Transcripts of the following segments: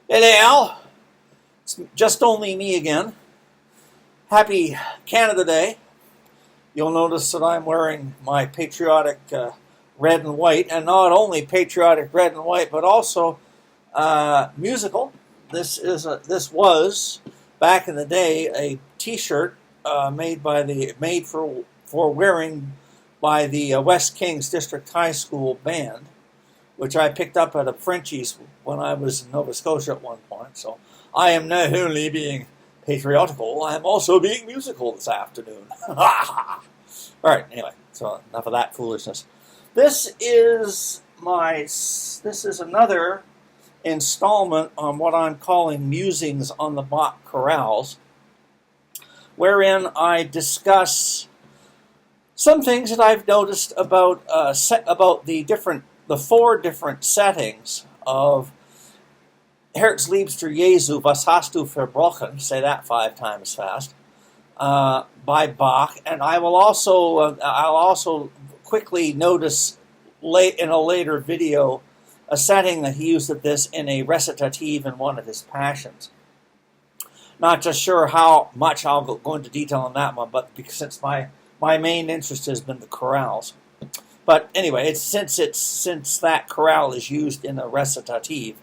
Hey Al, it's just only me again. Happy Canada Day. You'll notice that I'm wearing my patriotic red and white, and not only patriotic red and white, but also musical. This was back in the day a T-shirt made for wearing by the West Kings District High School band, which I picked up at a Frenchie's when I was in Nova Scotia at one point. So I am not only being patriotical, I am also being musical this afternoon. All right, anyway, so enough of that foolishness. This is another installment on what I'm calling Musings on the Bach Chorales, wherein I discuss some things that I've noticed about the four different settings of Herzliebster Jesu, Was hast du verbrochen? Say that 5 times fast. By Bach, and I'll also quickly notice in a later video a setting that he used of this in a recitative in one of his passions. Not just sure how much I'll go into detail on that one, but since my main interest has been the chorales. But anyway, since that chorale is used in a recitative,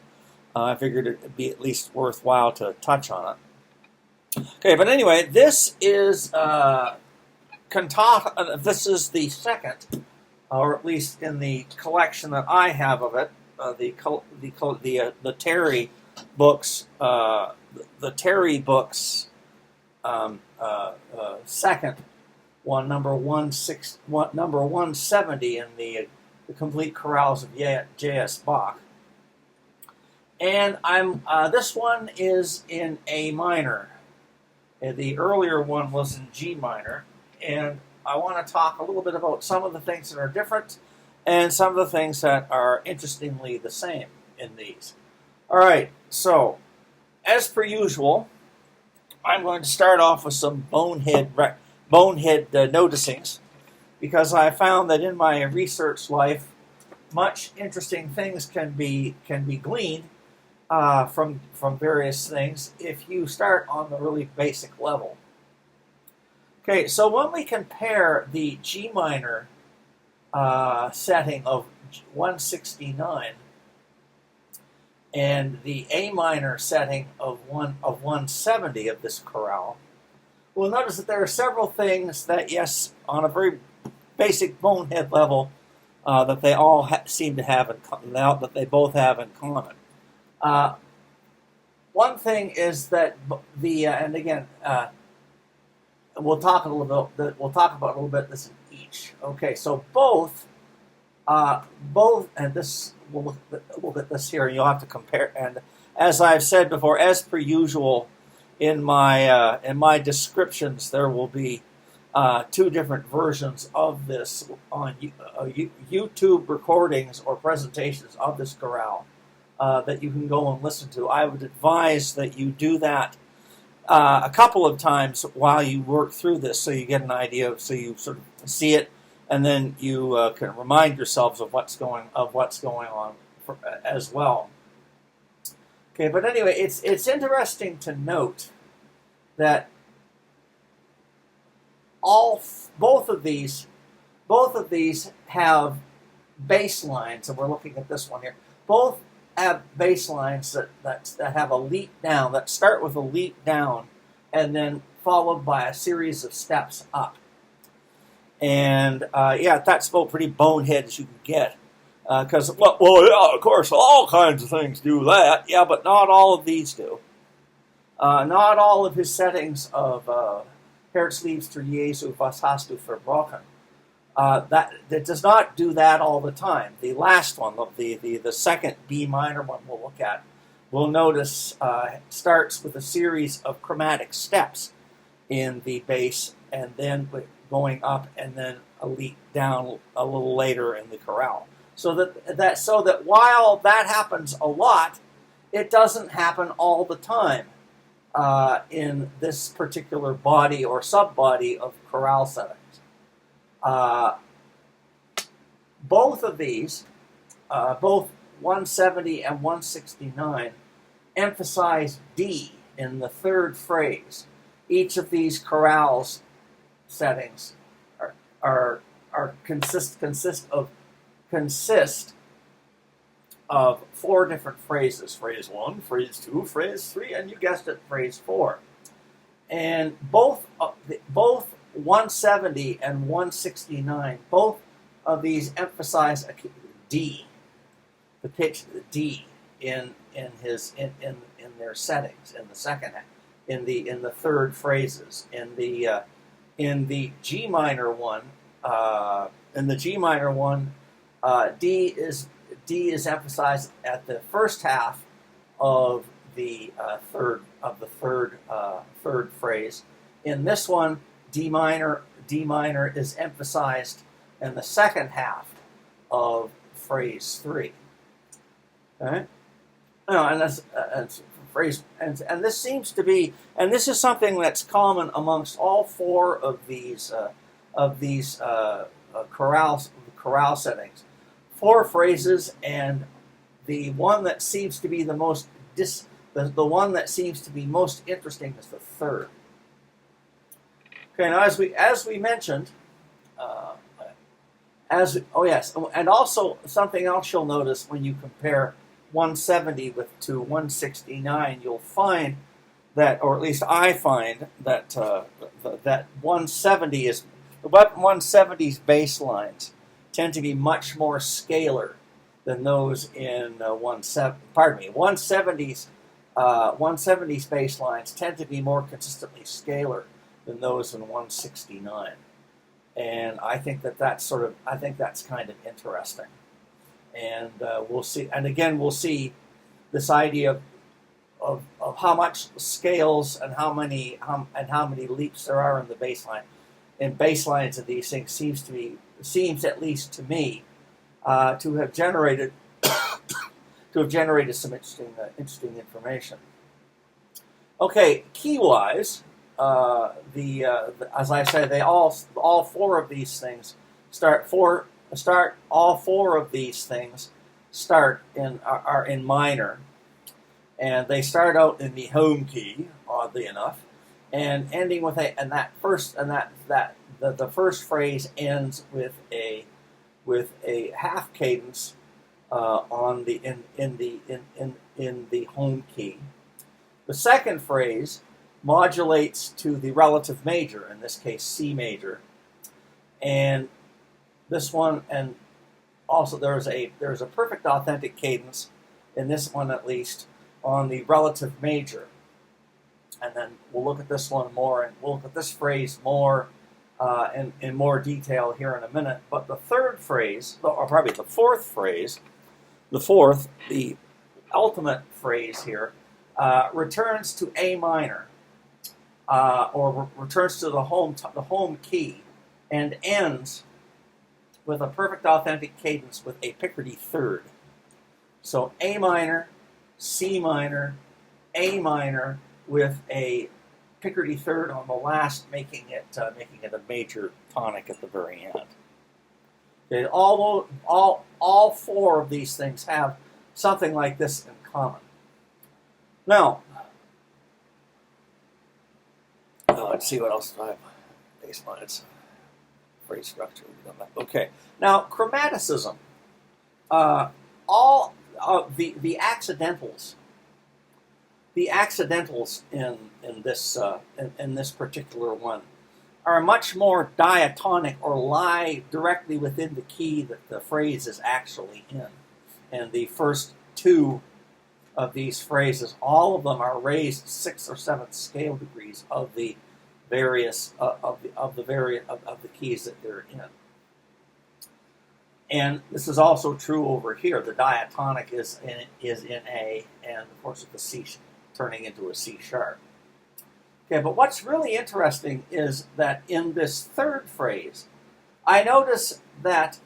I figured it'd be at least worthwhile to touch on it. Okay, but anyway, this is cantata. This is the second, or at least in the collection that I have of it, the Terry books, second one, number 170 in the complete chorales of J.S. Bach. And this one is in A minor. The earlier one was in G minor, and I want to talk a little bit about some of the things that are different and some of the things that are interestingly the same in these. All right, so as per usual, I'm going to start off with some bonehead noticings, because I found that in my research life, much interesting things can be gleaned from various things if you start on the really basic level. Okay, so when we compare the G minor setting of 169 and the A minor setting of 170 of this chorale, we'll notice that there are several things that, yes, on a very basic bonehead level, that they all seem to have that they both have in common. One thing is that and again, we'll talk about a little bit this in each. Okay, so both, and this we'll look at this here, and you'll have to compare. And as I've said before, as per usual, in my descriptions, there will be 2 different versions of this on YouTube recordings or presentations of this chorale. That you can go and listen to. I would advise that you do that a couple of times while you work through this, so you get an idea, so you sort of see it, and then you can remind yourselves of what's going on as well. Okay, but anyway, it's interesting to note that both of these have bass lines, and we're looking at this one here. Both have bass lines that have a leap down, that start with a leap down, and then followed by a series of steps up. And that's about pretty bonehead as you can get. Because, yeah, of course, all kinds of things do that. Yeah, but not all of these do. Not all of his settings of Herzliebster Jesu, Was hast du verbrochen? That does not do that all the time. The last one, the second B minor one we'll look at, we'll notice starts with a series of chromatic steps in the bass, and then going up, and then a leap down a little later in the chorale. So that while that happens a lot, it doesn't happen all the time in this particular body or sub-body of chorale settings. Both of these, both 170 and 169, emphasize D in the third phrase. Each of these chorales settings consist of 4 different phrases: phrase 1, phrase 2, phrase 3, and you guessed it, phrase 4. And both 170 and 169, both of these emphasize a D, the pitch D in their settings in the second half, in the third phrases. In the G minor one, D is emphasized at the first half of the third phrase. In this one, D minor is emphasized in the second half of phrase 3. Okay? And that's phrase, and this seems to be, and this is something that's common amongst all 4 of these chorale settings. 4 phrases, and the one that seems to be the one that seems to be most interesting is the third. Okay, now as we mentioned, and also something else you'll notice when you compare 170 to 169, you'll find that, or at least I find that that 170's bass tend to be much more scalar than those in 170's 170's bass lines tend to be more consistently scalar than those in 169, and I think that's kind of interesting. And we'll see. And again, we'll see this idea of how much scales and how many leaps there are in the bass line. And bass lines of these things seems at least to me to have generated some interesting information. Okay, key-wise, as I said, all 4 of these things are in minor, and they start out in the home key, oddly enough, and ending with the first phrase ends with a half cadence in the home key. The second phrase modulates to the relative major, in this case C major, and this one, and also there's a perfect authentic cadence in this one, at least on the relative major. And then we'll look at this one more, and we'll look at this phrase more in more detail here in a minute. But the third phrase, or probably the fourth phrase, the ultimate phrase here, returns to A minor, or returns to the home key, and ends with a perfect authentic cadence with a picardy third. So A minor, C minor, A minor, with a picardy third on the last, making it a major tonic at the very end. Okay, all 4 of these things have something like this in common. Now, let's see what else I have. Bass lines, phrase structure. Okay, now chromaticism. All of the accidentals. The accidentals in this particular one are much more diatonic, or lie directly within the key that the phrase is actually in. And the first 2 of these phrases, all of them are raised 6th or 7th scale degrees of the various of the keys that they're in. And this is also true over here. The diatonic is in A, and of course with the C turning into a C sharp. Okay, but what's really interesting is that in this third phrase, I notice that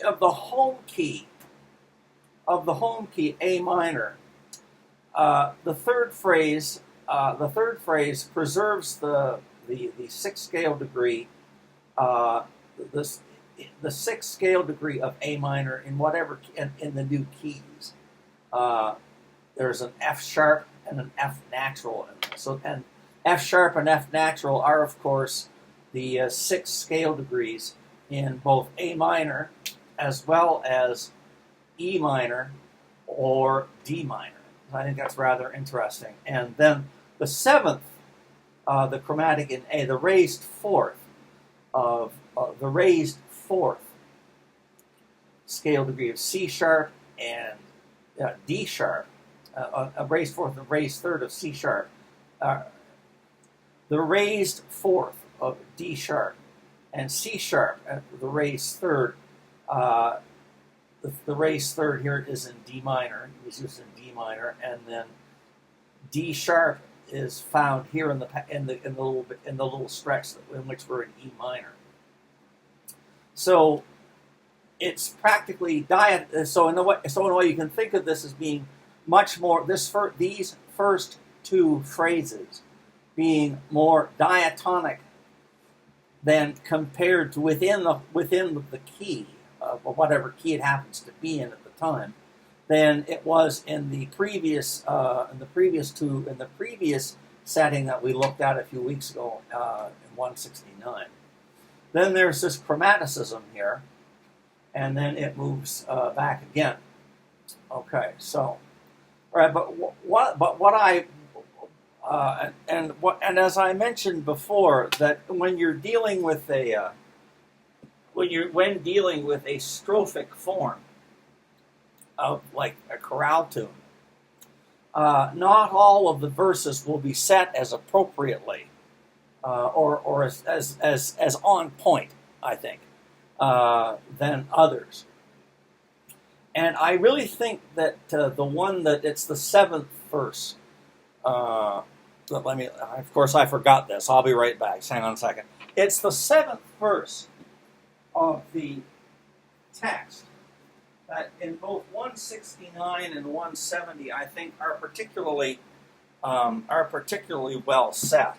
of the home key A minor, the third phrase preserves the 6th scale degree, the 6th scale degree of A minor in whatever in the new keys. there's an F sharp and an F natural. And F sharp and F natural are, of course, the 6 scale degrees in both A minor as well as E minor or D minor. I think that's rather interesting. And then the 7th, the chromatic in A, the raised fourth scale degree of C sharp and D sharp, a raised fourth and raised third of C sharp, the raised fourth of D sharp, and C sharp at the raised third. The raised third here is in D minor. It was used in D minor, and then D sharp is found here in the little stretch in which we're in E minor. So it's practically So in a way, you can think of this as being much more these first 2 phrases being more diatonic than compared to within the key of whatever key it happens to be in at the time, than it was in the previous setting that we looked at a few weeks ago in 169. Then there's this chromaticism here, and then it moves back again. Okay, so all right, but as I mentioned before, that when you're dealing with a strophic form of like a chorale tune, not all of the verses will be set as appropriately or as on point, I think, than others. And I really think that it's the 7th verse. Of course, I forgot this. I'll be right back. Hang on a second. It's the 7th verse of the text that in both 169 and 170, I think, are particularly well set.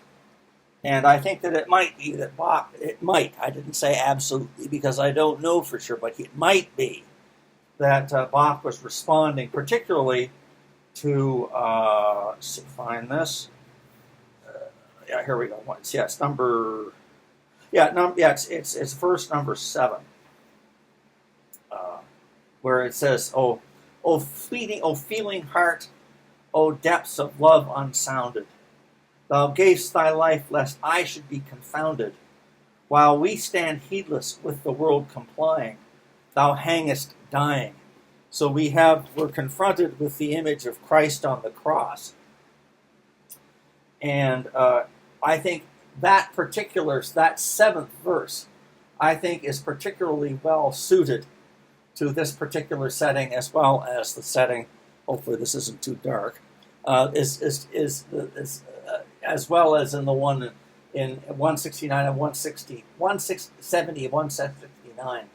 And I think that it might be that Bach, I didn't say absolutely because I don't know for sure, but it might be that Bach was responding particularly to, let's find this. Here we go. It's number, it's verse number 7, where it says, "Oh, feeling heart, O depths of love unsounded, thou gavest thy life lest I should be confounded. While we stand heedless with the world complying, thou hangest dying." So we're confronted with the image of Christ on the cross. And I think that 7th verse, I think is particularly well suited to this particular setting, as well as the setting, hopefully this isn't too dark, as well as in the one in 169 and 170 and 169.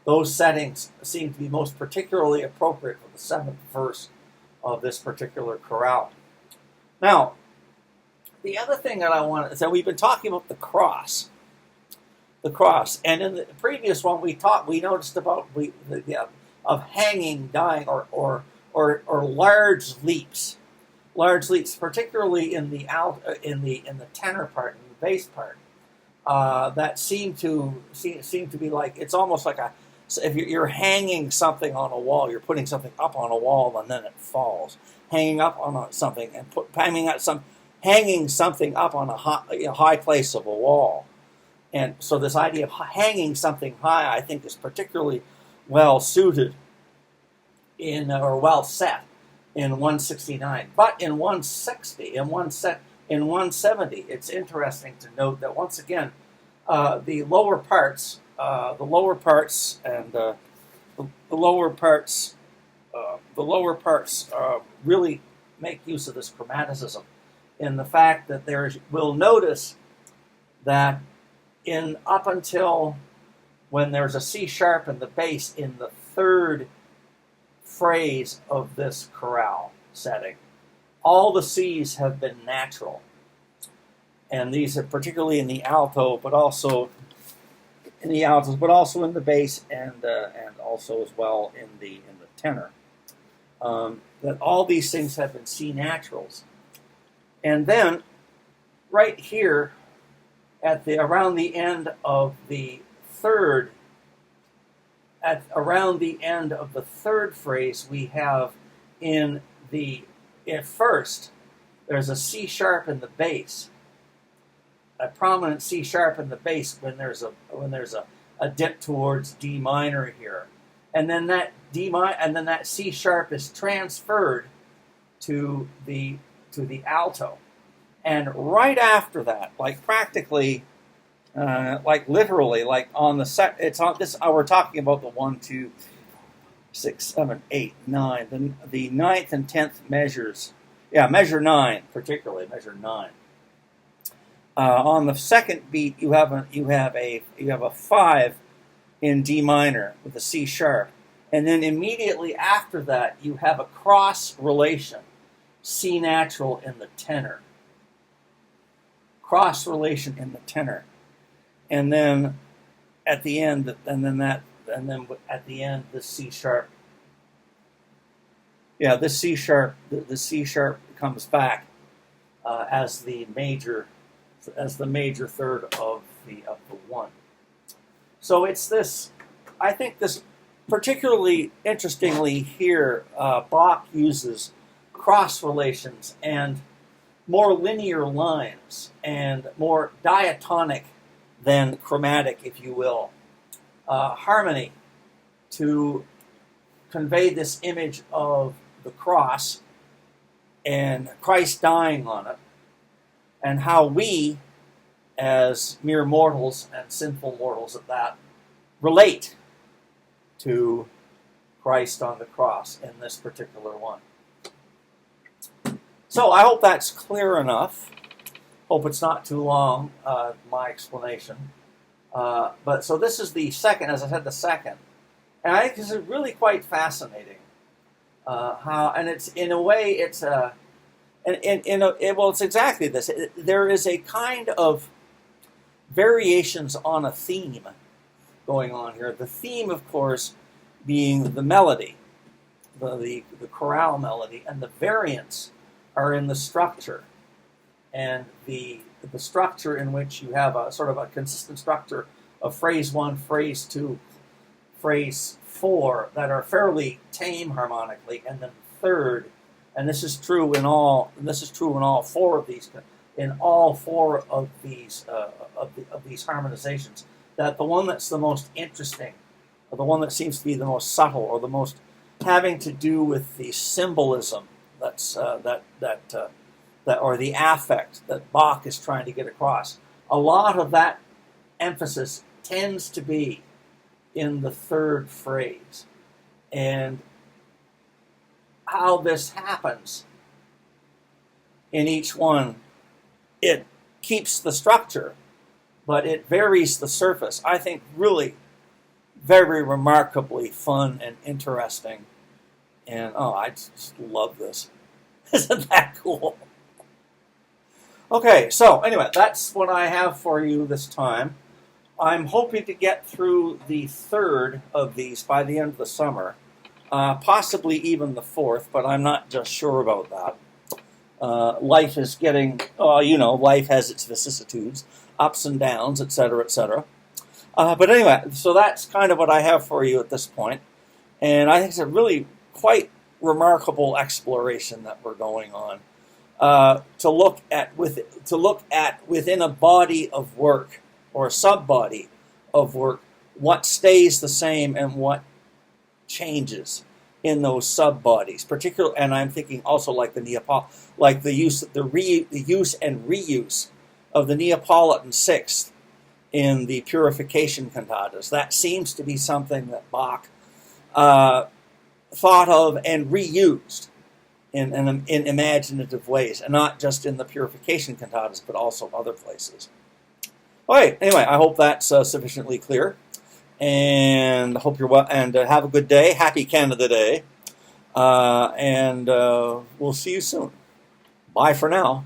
Those settings seem to be most particularly appropriate for the 7th verse of this particular chorale. Now, the other thing that I want to say, we've been talking about the cross, and in the previous one we noticed about of hanging, dying, or large leaps, particularly in the tenor part and the bass part, that seem to be like, it's almost like if you're hanging something on a wall, you're putting something up on a wall and then it falls, hanging up on something and hanging something up on a high place of a wall. And so this idea of hanging something high, I think, is particularly well suited or well set in 169. But in 160, in 170, it's interesting to note that once again, the lower parts really make use of this chromaticism, in the fact that we'll notice that up until when there's a C sharp in the bass in the 3rd phrase of this chorale setting, all the C's have been natural, and these are particularly in the alto, but also in the altos, but also in the bass, and also as well in the tenor. that all these things have been C naturals. And then, right here, around the end of the third phrase, we have at first, there's a C sharp in the bass, a prominent C sharp in the bass when there's a dip towards D minor here, and then that C sharp is transferred to the alto, and right after that, like practically, like literally, like on the it's on this. We're talking about the 1, 2, 6, 7, 8, 9, the ninth and 10th measures. Yeah, measure 9, particularly measure 9. On the second beat, you have a 5 in D minor with a C sharp, and then immediately after that, you have a cross relation, C natural in the tenor. Cross relation in the tenor, and then at the end, the C sharp. Yeah, the C sharp comes back as the major third of the one. So it's this. I think this particularly interestingly here, Bach uses cross relations and more linear lines and more diatonic than chromatic, if you will, harmony to convey this image of the cross and Christ dying on it, and how we, as mere mortals and sinful mortals at that, relate to Christ on the cross in this particular one. So I hope that's clear enough. Hope it's not too long, my explanation. But so this is the second, as I said, the second. And I think this is really quite fascinating. And it's, in a way, it's it's exactly this. There is a kind of variations on a theme going on here. The theme, of course, being the melody, the chorale melody, and the variants are in the structure, and the structure in which you have a sort of a consistent structure of phrase 1, phrase 2, phrase 4 that are fairly tame harmonically, and then third, and this is true in all four of these harmonizations, that the one that's the most interesting, or the one that seems to be the most subtle, or the most having to do with the symbolism or the affect that Bach is trying to get across. A lot of that emphasis tends to be in the third phrase. And how this happens in each one, it keeps the structure, but it varies the surface. I think really very remarkably fun and interesting. And I just love this. Isn't that cool? Okay, so anyway, that's what I have for you this time. I'm hoping to get through the third of these by the end of the summer, possibly even the fourth, but I'm not just sure about that. Life is getting, life has its vicissitudes, ups and downs, etc., etc. But anyway, so that's kind of what I have for you at this point. And I think it's a really quite remarkable exploration that we're going on. To look at within a body of work or a sub-body of work, what stays the same and what changes in those sub-bodies. Particularly, and I'm thinking also like the use and reuse of the Neapolitan sixth in the Purification cantatas. That seems to be something that Bach thought of and reused in imaginative ways, and not just in the Purification cantatas, but also other places. Okay, anyway, I hope that's sufficiently clear, and I hope you're well, and have a good day. Happy Canada Day, and we'll see you soon. Bye for now.